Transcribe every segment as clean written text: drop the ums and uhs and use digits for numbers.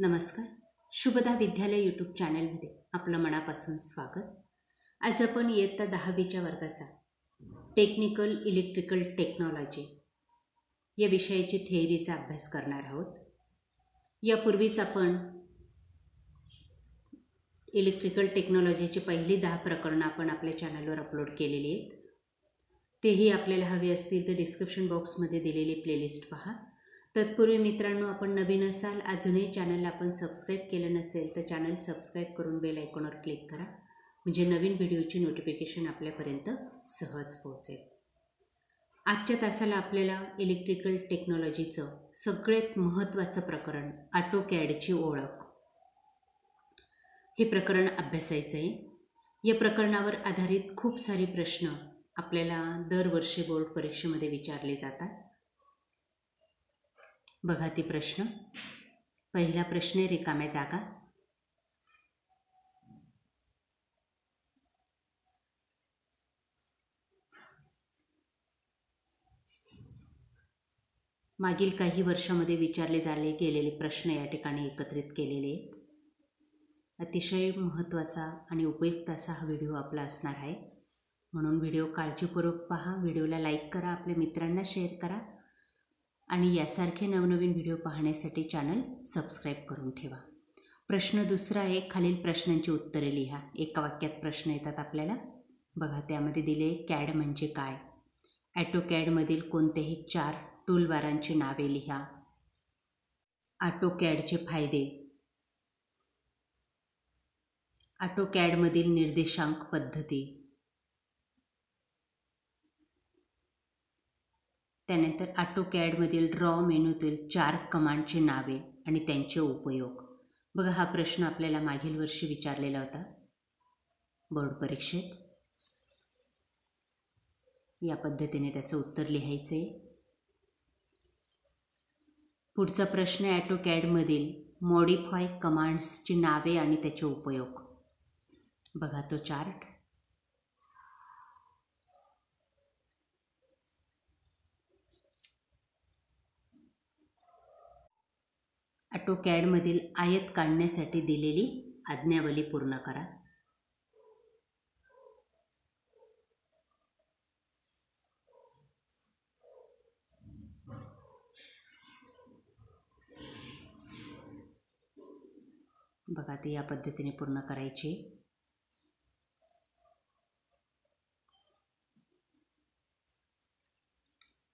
नमस्कार. शुभदा विद्यालय यूट्यूब चॅनलमध्ये आपलं मनापासून स्वागत. आज आपण इयत्ता 10वीच्या वर्गाचा टेक्निकल इलेक्ट्रिकल टेक्नॉलॉजी या विषयाची थेअरीचा अभ्यास करणार आहोत. यापूर्वीच आपण इलेक्ट्रिकल टेक्नॉलॉजीची पहिली 10 प्रकरणं आपण आपल्या चॅनलवर अपलोड केलेली आहेत. तेही आपल्याला हवे असतील तर डिस्क्रिप्शन बॉक्समध्ये दिलेली प्लेलिस्ट पहा. तत्पूर्वी मित्रांनो, आपण नवीन असाल, अजूनही चॅनलला आपण सबस्क्राईब केलं नसेल तर चॅनल सबस्क्राईब करून बेल आयकॉनवर क्लिक करा, म्हणजे नवीन व्हिडिओची नोटिफिकेशन आपल्यापर्यंत सहज पोहोचेल. आजच्या तासाला आपल्याला इलेक्ट्रिकल टेक्नॉलॉजीचं सगळ्यात महत्त्वाचं प्रकरण ऑटोकॅडची ओळख हे प्रकरण अभ्यासायचं आहे. या प्रकरणावर आधारित खूप सारे प्रश्न आपल्याला दरवर्षी बोर्ड परीक्षेमध्ये विचारले जातात. बघा ते प्रश्न. पहिला प्रश्न आहे रिकाम्या जागा. मागील काही वर्षामध्ये विचारले गेलेले प्रश्न या ठिकाणी एकत्रित केलेले आहेत. अतिशय महत्त्वाचा आणि उपयुक्त असा हा व्हिडिओ आपला असणार आहे, म्हणून व्हिडिओ काळजीपूर्वक पहा. व्हिडिओला लाईक करा, आपल्या मित्रांना शेअर करा आणि यासारखे नवनवीन व्हिडिओ पाहण्यासाठी चॅनल सबस्क्राईब करून ठेवा. प्रश्न दुसरा आहे, खालील प्रश्नांची उत्तरे लिहा. एका वाक्यात प्रश्न येतात आपल्याला. बघा त्यामध्ये दिले, कॅड म्हणजे काय, ऑटोकॅडमधील कोणत्याही 4 टूलबारांची नावे लिहा, ऑटोकॅडचे फायदे, ऑटोकॅडमधील निर्देशांक पद्धती, त्यानंतर ऑटोकॅडमधील ड्रॉ मेनूतील 4 कमांडची नावे आणि त्यांचे उपयोग. बघा हा प्रश्न आपल्याला मागील वर्षी विचारलेला होता बोर्ड परीक्षेत. या पद्धतीने त्याचं उत्तर लिहायचं आहे. पुढचा प्रश्न आहे, ऑटोकॅडमधील मॉडिफाय कमांड्सची नावे आणि त्याचे उपयोग. बघा तो चार्ट. ऑटोकॅडमधील आयत काढण्यासाठी दिलेली आज्ञावली पूर्ण करा. बघा ते या पद्धतीने पूर्ण करायची.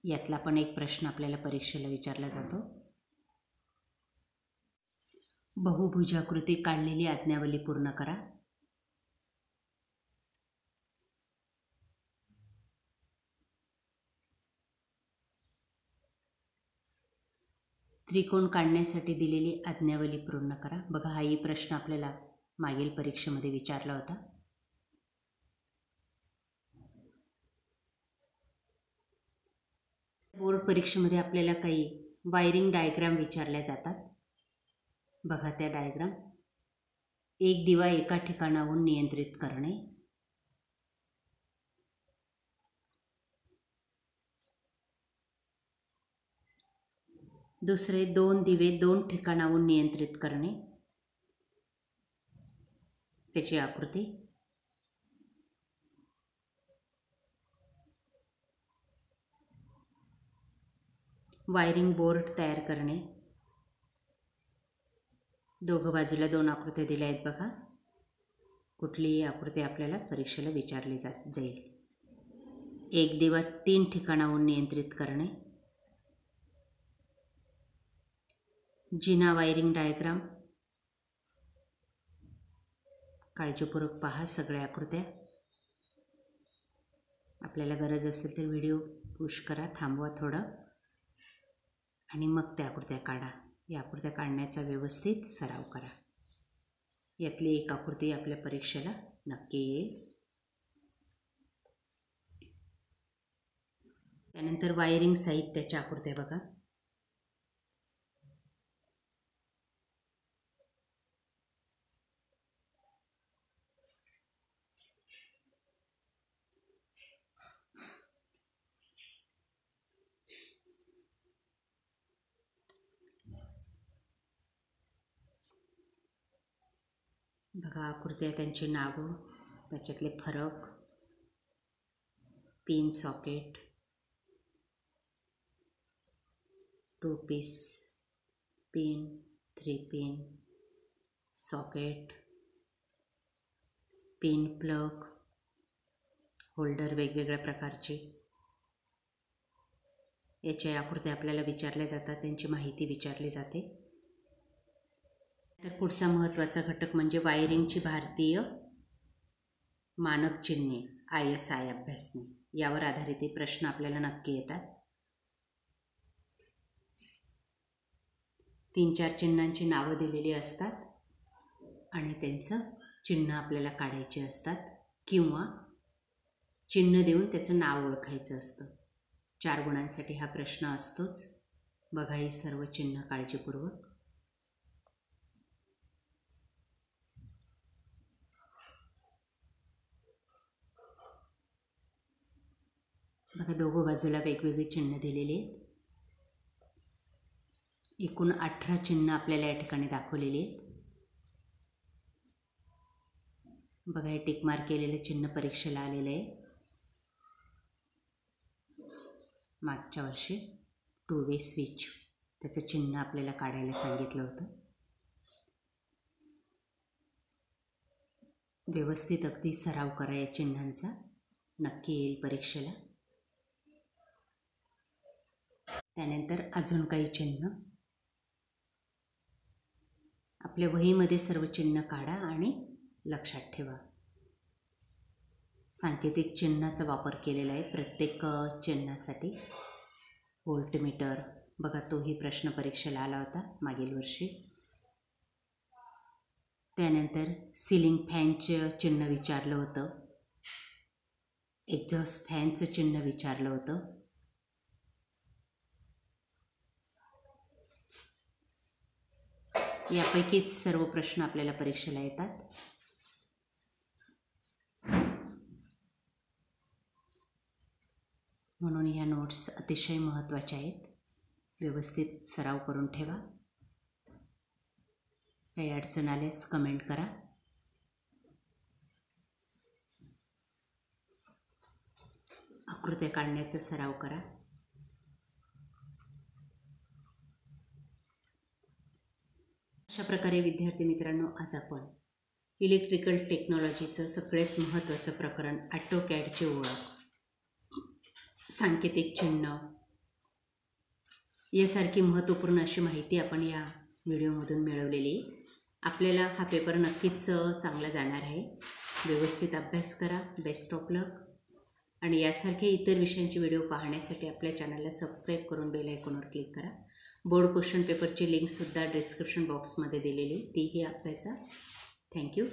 यातला पण एक प्रश्न आपल्याला परीक्षेला विचारला जातो. बहुभुजाकृती काढलेली आज्ञावली पूर्ण करा. त्रिकोण काढण्यासाठी दिलेली आज्ञावली पूर्ण करा. बघा हाही प्रश्न आपल्याला मागील परीक्षेमध्ये विचारला होता. बोर्ड परीक्षेमध्ये आपल्याला काही वायरिंग डायग्राम विचारल्या जातात. बघा त्या डायग्राम. एक दिवा एका ठिकाणाहून नियंत्रित करणे, दुसरे 2 दिवे 2 ठिकाणाहून नियंत्रित करणे, त्याची आकृती, वायरिंग बोर्ड तयार करणे. दोघं बाजूला 2 आकृत्या दिल्या आहेत. बघा कुठलीही आकृती आपल्याला परीक्षेला विचारली जाईल. एक दिवा 3 ठिकाणाहून नियंत्रित करणे, जिना वायरिंग डायग्राम. काळजीपूर्वक पहा सगळ्या आकृत्या. आपल्याला गरज असेल तर व्हिडिओ पुश करा, थांबवा थोडं आणि मग त्या आकृत्या काढा. या आकृत्या काढण्याचा व्यवस्थित सराव करा. यातली एक आकृती आपल्या परीक्षेला नक्की येईल. त्यानंतर वायरिंग साहित्याच्या आकृत्या बघा. बघा आकृत्या, त्यांची नावं, त्याच्यातले फरक, pin socket, 2 piece pin, 3 pin socket, pin plug, holder वेगवेगळ्या प्रकारचे, याच्या आकृत्या आपल्याला विचारल्या जातात, त्यांची माहिती विचारली जाते. तर पुढचा महत्त्वाचा घटक म्हणजे वायरिंगची भारतीय मानक चिन्हे, ISI अभ्यासणे. यावर आधारित हे प्रश्न आपल्याला नक्की येतात. 3-4 चिन्हांची नावं दिलेली असतात आणि त्यांचं चिन्ह आपल्याला काढायचे असतात किंवा चिन्ह देऊन त्याचं नाव ओळखायचं असतं. 4 गुणांसाठी हा प्रश्न असतोच. बघा ही सर्व चिन्ह काळजीपूर्वक. बघा दोघं बाजूला वेगवेगळी चिन्ह दिलेली आहेत. एकूण 18 चिन्ह आपल्याला या ठिकाणी दाखवलेली आहेत. बघा हे टिक मार्क केलेलं चिन्ह परीक्षेला आलेलं आहे. मागच्या वर्षी 2 वे स्विच, त्याचं चिन्ह आपल्याला काढायला सांगितलं होतं. व्यवस्थित अगदी सराव करा या चिन्हांचा, नक्की येईल परीक्षेला. त्यानंतर अजून काही चिन्ह आपल्या वहीमध्ये सर्व चिन्ह काढा आणि लक्षात ठेवा. सांकेतिक चिन्हाचा वापर केलेला आहे प्रत्येक चिन्हासाठी. व्होल्टमीटर, बघा तोही प्रश्न परीक्षेला आला होता मागील वर्षी. त्यानंतर सिलिंग फॅनचं चिन्ह विचारलं होतं, एक्झॉस्ट फॅनचं चिन्ह विचारलं होतं. यापैकीच सर्व प्रश्न आपल्याला परीक्षेला येतात. म्हणून ह्या नोट्स अतिशय महत्त्वाच्या आहेत. व्यवस्थित सराव करून ठेवा. काही अडचण आल्यास कमेंट करा. आकृत्या काढण्याचा सराव करा. अशा प्रकारे विद्यार्थी मित्रांनो, आज आपण इलेक्ट्रिकल टेक्नॉलॉजीचं सगळ्यात महत्त्वाचं प्रकरण ऑटोकॅडची ओळख, सांकेतिक चिन्ह यासारखी महत्त्वपूर्ण अशी माहिती आपण या व्हिडिओमधून मिळवलेली. आपल्याला हा पेपर नक्कीच चांगला जाणार आहे. व्यवस्थित अभ्यास करा. बेस्ट ऑफ लक. आणि यासारख्या इतर विषयांचे व्हिडिओ पाहण्यासाठी आपल्या चॅनलला सबस्क्राईब करून बेल आयकॉनवर क्लिक करा. बोर्ड क्वेश्चन पेपरची लिंकसुद्धा डिस्क्रिप्शन बॉक्समध्ये दिलेली, तीही अभ्यासा. थँक्यू.